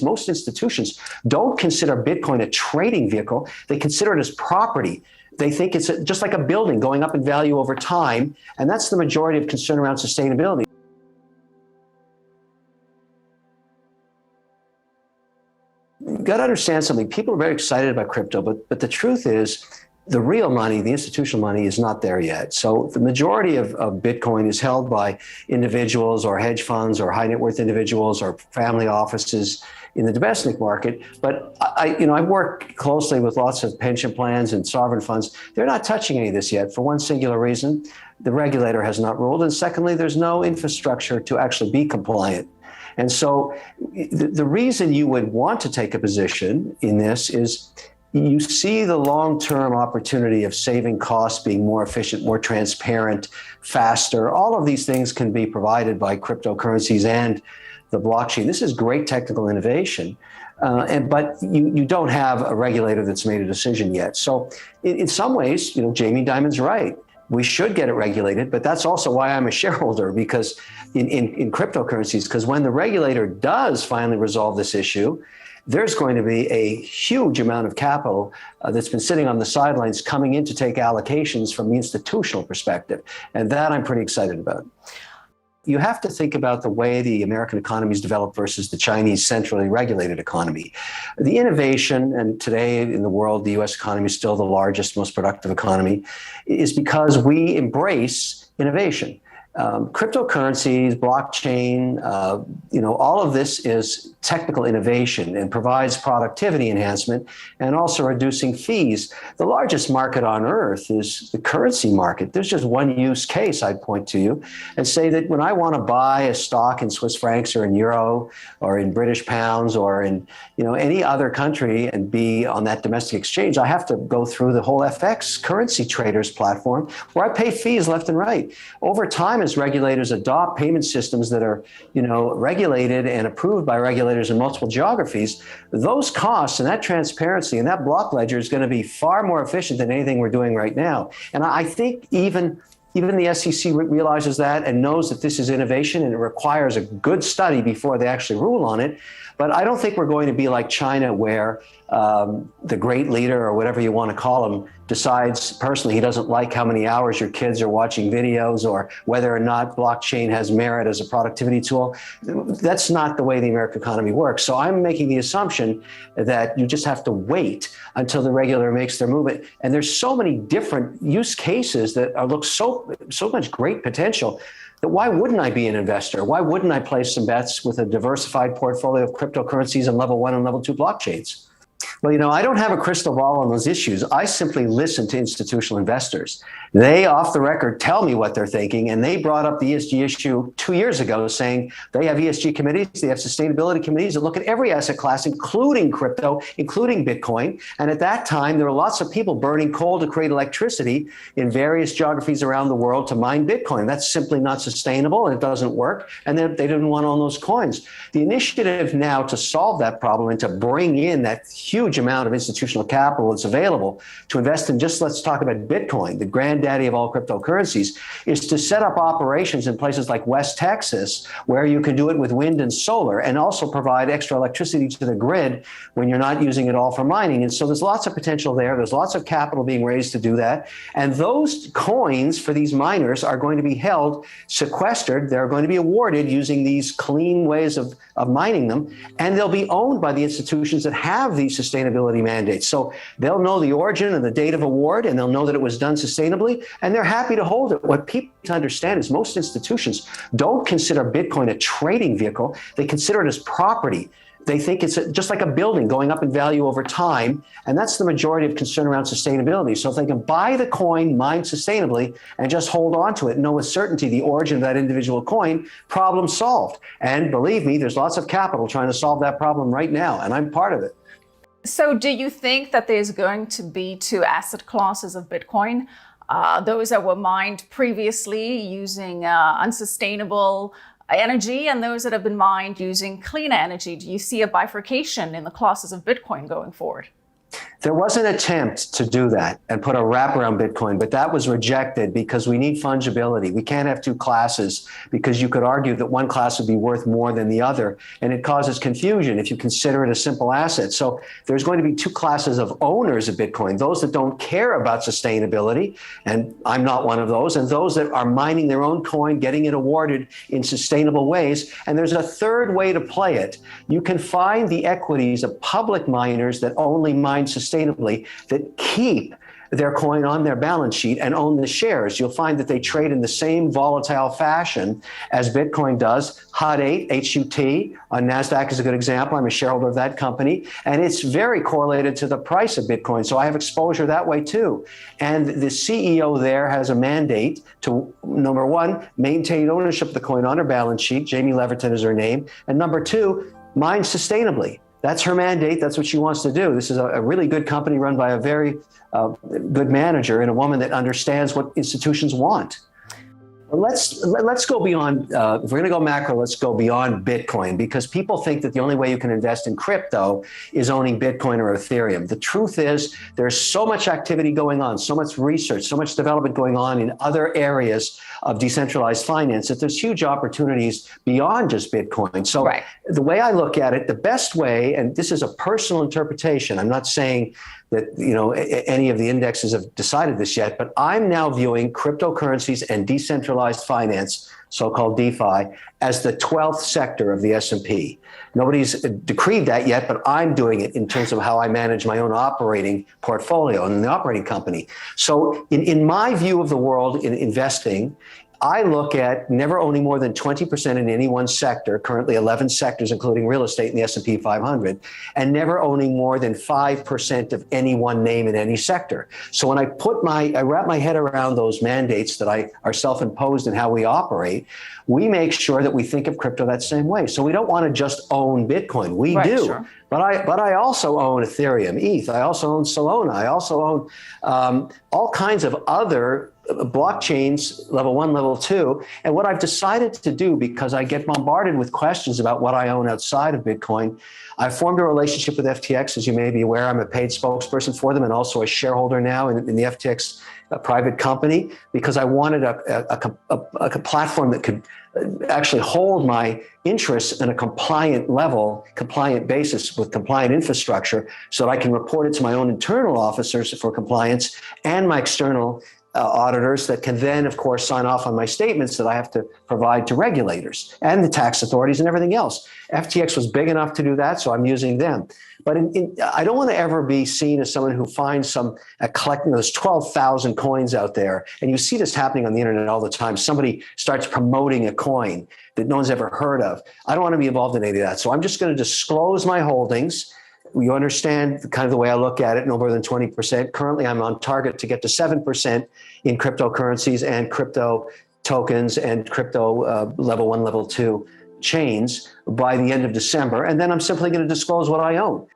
Most institutions don't consider Bitcoin a trading vehicle. They consider it as property. They think it's just like a building going up in value over time. And that's the majority of concern around sustainability. You've got to understand something. People are very excited about crypto, but the truth is the real money, the institutional money, is not there yet. So the majority of Bitcoin is held by individuals or hedge funds or high net worth individuals or family offices in the domestic market. But I work closely with lots of pension plans and sovereign funds. They're not touching any of this yet for one singular reason. The regulator has not ruled. And secondly, there's no infrastructure to actually be compliant. And so the reason you would want to take a position in this is you see the long-term opportunity of saving costs, being more efficient, more transparent, faster. All of these things can be provided by cryptocurrencies and the blockchain. This is great technical innovation, but you don't have a regulator that's made a decision yet. So in some ways, Jamie Dimon's right. We should get it regulated, but that's also why I'm a shareholder, because in cryptocurrencies, because when the regulator does finally resolve this issue, there's going to be a huge amount of capital that's been sitting on the sidelines coming in to take allocations from the institutional perspective. And that I'm pretty excited about. You have to think about the way the American economy is developed versus the Chinese centrally regulated economy. The innovation, and today in the world, the US economy is still the largest, most productive economy, is because we embrace innovation. Cryptocurrencies, blockchain, all of this is technical innovation and provides productivity enhancement and also reducing fees. The largest market on earth is the currency market. There's just one use case I'd point to you and say that when I want to buy a stock in Swiss francs or in euro or in British pounds or in any other country and be on that domestic exchange, I have to go through the whole FX currency traders platform where I pay fees left and right. Over time, as regulators adopt payment systems that are, regulated and approved by regulators in multiple geographies, those costs and that transparency and that block ledger is going to be far more efficient than anything we're doing right now. And I think even the SEC realizes that and knows that this is innovation and it requires a good study before they actually rule on it. But I don't think we're going to be like China, where the great leader, or whatever you want to call him, decides personally he doesn't like how many hours your kids are watching videos or whether or not blockchain has merit as a productivity tool. That's not the way the American economy works. So I'm making the assumption that you just have to wait until the regulator makes their movement. And there's so many different use cases that look so much great potential. That why wouldn't I be an investor? Why wouldn't I place some bets with a diversified portfolio of cryptocurrencies and level 1 and level 2 blockchains? Well, I don't have a crystal ball on those issues. I simply listen to institutional investors. They, off the record, tell me what they're thinking, and they brought up the ESG issue 2 years ago, saying they have ESG committees, they have sustainability committees that look at every asset class, including crypto, including Bitcoin. And at that time, there were lots of people burning coal to create electricity in various geographies around the world to mine Bitcoin. That's simply not sustainable, and it doesn't work, and they didn't want all those coins. The initiative now to solve that problem and to bring in that huge amount of institutional capital that's available to invest in, just let's talk about Bitcoin, the granddaddy of all cryptocurrencies, is to set up operations in places like West Texas, where you can do it with wind and solar and also provide extra electricity to the grid when you're not using it all for mining. And so there's lots of potential there. There's lots of capital being raised to do that. And those coins for these miners are going to be held sequestered. They're going to be awarded using these clean ways of mining them. And they'll be owned by the institutions that have these sustainability mandates. So they'll know the origin and the date of award, and they'll know that it was done sustainably, and they're happy to hold it. What people need to understand is most institutions don't consider Bitcoin a trading vehicle. They consider it as property. They think it's just like a building going up in value over time. And that's the majority of concern around sustainability. So if they can buy the coin, mine sustainably, and just hold on to it, know with certainty the origin of that individual coin, problem solved. And believe me, there's lots of capital trying to solve that problem right now, and I'm part of it. So do you think that there's going to be two asset classes of Bitcoin? Those that were mined previously using unsustainable energy and those that have been mined using cleaner energy? Do you see a bifurcation in the classes of Bitcoin going forward? There was an attempt to do that and put a wrap around Bitcoin, but that was rejected because we need fungibility. We can't have two classes because you could argue that one class would be worth more than the other, and it causes confusion if you consider it a simple asset. So there's going to be two classes of owners of Bitcoin, those that don't care about sustainability, and I'm not one of those, and those that are mining their own coin, getting it awarded in sustainable ways. And there's a third way to play it. You can find the equities of public miners that only mine sustainably, that keep their coin on their balance sheet and own the shares. You'll find that they trade in the same volatile fashion as Bitcoin does. Hut 8, HUT, on NASDAQ is a good example. I'm a shareholder of that company, and it's very correlated to the price of Bitcoin. So I have exposure that way too. And the CEO there has a mandate to, number one, maintain ownership of the coin on her balance sheet. Jamie Leverton is her name. And number two, mine sustainably. That's her mandate. That's what she wants to do. This is a really good company run by a very good manager and a woman that understands what institutions want. Let's go beyond, if we're going to go macro, let's go beyond Bitcoin, because people think that the only way you can invest in crypto is owning Bitcoin or Ethereum. The truth is there's so much activity going on, so much research, so much development going on in other areas of decentralized finance that there's huge opportunities beyond just Bitcoin. So the way I look at it, the best way, and this is a personal interpretation, I'm not saying that any of the indexes have decided this yet, but I'm now viewing cryptocurrencies and decentralized finance, so-called DeFi, as the 12th sector of the S&P. Nobody's decreed that yet, but I'm doing it in terms of how I manage my own operating portfolio and the operating company. So in my view of the world in investing, I look at never owning more than 20% in any one sector, currently 11 sectors, including real estate in the S&P 500, and never owning more than 5% of any one name in any sector. So when I wrap my head around those mandates that are self-imposed in how we operate, we make sure that we think of crypto that same way. So we don't want to just own Bitcoin. We do. Sure. But I also own Ethereum, ETH. I also own Solana. I also own all kinds of other blockchains, level 1, level 2. And what I've decided to do, because I get bombarded with questions about what I own outside of Bitcoin, I formed a relationship with FTX. As you may be aware, I'm a paid spokesperson for them and also a shareholder now in the FTX private company, because I wanted a platform that could actually hold my interests in a compliant basis with compliant infrastructure, so that I can report it to my own internal officers for compliance and my external auditors that can then, of course, sign off on my statements that I have to provide to regulators and the tax authorities and everything else. FTX was big enough to do that, so I'm using them. But I don't want to ever be seen as someone who finds collecting those 12,000 coins out there. And you see this happening on the internet all the time. Somebody starts promoting a coin that no one's ever heard of. I don't want to be involved in any of that. So I'm just going to disclose my holdings. You understand kind of the way I look at it, no more than 20%. Currently, I'm on target to get to 7% in cryptocurrencies and crypto tokens and crypto level 1, level 2 chains by the end of December. And then I'm simply going to disclose what I own.